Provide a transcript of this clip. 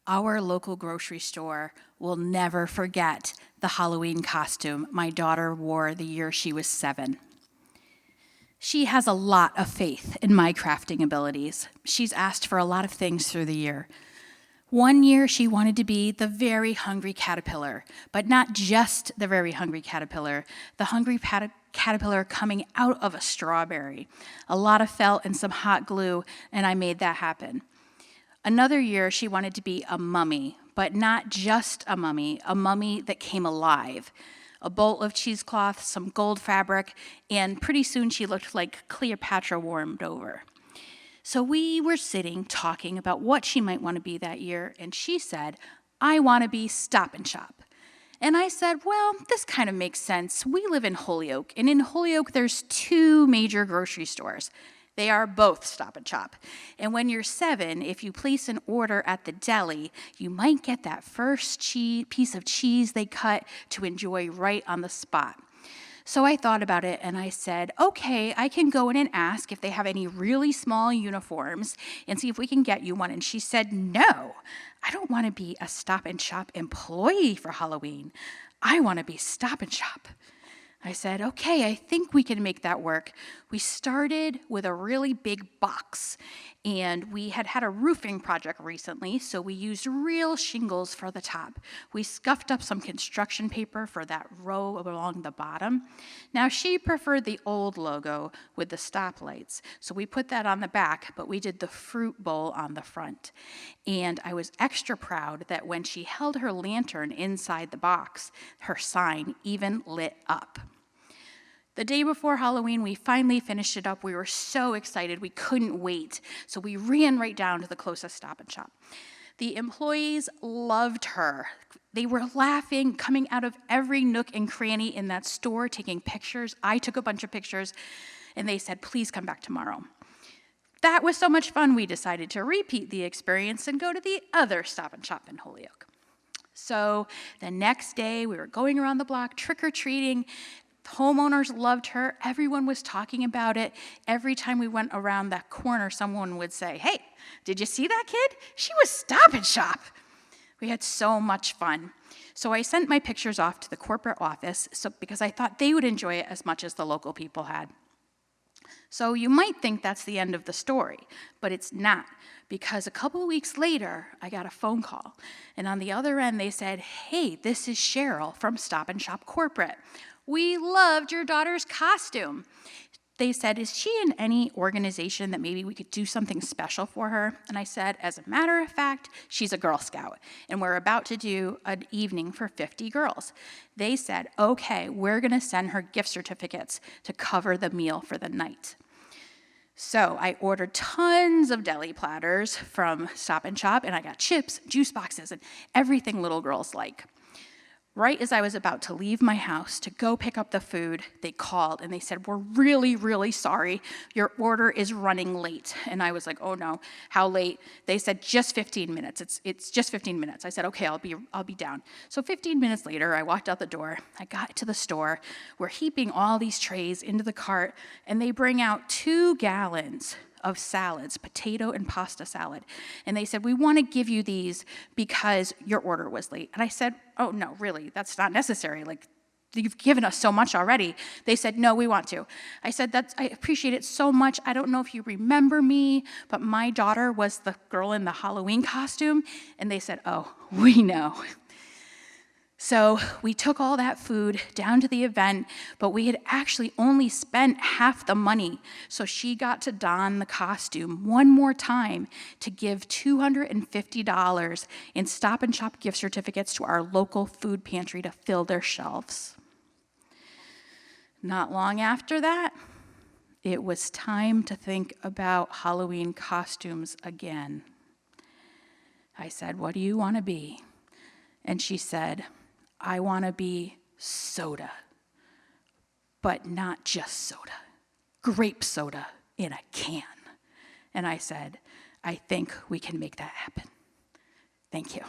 Our local grocery store will never forget the Halloween costume my daughter wore the year she was 7. She has a lot of faith in my crafting abilities. She's asked for a lot of things through the year. One year she wanted to be the very hungry caterpillar, but not just the very hungry caterpillar, the hungry caterpillar coming out of a strawberry. A lot of felt and some hot glue, and I made that happen. Another year she wanted to be a mummy, but not just a mummy that came alive. A bolt of cheesecloth, some gold fabric, and pretty soon she looked like Cleopatra warmed over. So we were sitting talking about what she might want to be that year, and she said, "I want to be Stop and Shop." And I said, well, this kind of makes sense. We live in Holyoke, and in Holyoke there's 2 major grocery stores. They are both Stop and Shop. And when you're 7, if you place an order at the deli, you might get that first piece of cheese they cut to enjoy right on the spot. So I thought about it and I said, okay, I can go in and ask if they have any really small uniforms and see if we can get you one. And she said, no, I don't want to be a Stop and Shop employee for Halloween. I want to be Stop and Shop. I said, okay, I think we can make that work. We started with a really big box, and we had a roofing project recently, so we used real shingles for the top. We scuffed up some construction paper for that row along the bottom. Now, she preferred the old logo with the stoplights, so we put that on the back, but we did the fruit bowl on the front. And I was extra proud that when she held her lantern inside the box, her sign even lit up. The day before Halloween, we finally finished it up. We were so excited, we couldn't wait. So we ran right down to the closest Stop and Shop. The employees loved her. They were laughing, coming out of every nook and cranny in that store, taking pictures. I took a bunch of pictures, and they said, please come back tomorrow. That was so much fun, we decided to repeat the experience and go to the other Stop and Shop in Holyoke. So the next day, we were going around the block, trick-or-treating. Homeowners loved her. Everyone was talking about it. Every time we went around that corner, someone would say, hey, did you see that kid? She was Stop and Shop. We had so much fun. So I sent my pictures off to the corporate office because I thought they would enjoy it as much as the local people had. So you might think that's the end of the story, but it's not, because a couple of weeks later, I got a phone call. And on the other end, they said, hey, this is Cheryl from Stop and Shop Corporate. We loved your daughter's costume. They said, is she in any organization that maybe we could do something special for her? And I said, as a matter of fact, she's a Girl Scout, and we're about to do an evening for 50 girls. They said, okay, we're gonna send her gift certificates to cover the meal for the night. So I ordered tons of deli platters from Stop and Shop, and I got chips, juice boxes, and everything little girls like. Right as I was about to leave my house to go pick up the food, they called and they said, we're really, really sorry. Your order is running late. And I was like, oh no, how late? They said, just 15 minutes. It's just 15 minutes. I said, okay, I'll be down. So 15 minutes later, I walked out the door. I got to the store. We're heaping all these trays into the cart, and they bring out 2 gallons of salads, potato and pasta salad. And they said, we want to give you these because your order was late. And I said, oh no, really, that's not necessary. Like, you've given us so much already. They said, no, we want to. I said, I appreciate it so much. I don't know if you remember me, but my daughter was the girl in the Halloween costume. And they said, oh, we know. So we took all that food down to the event, but we had actually only spent half the money. So she got to don the costume one more time to give $250 in Stop and Shop gift certificates to our local food pantry to fill their shelves. Not long after that, it was time to think about Halloween costumes again. I said, what do you want to be? And she said, I want to be soda, but not just soda, grape soda in a can. And I said, I think we can make that happen. Thank you.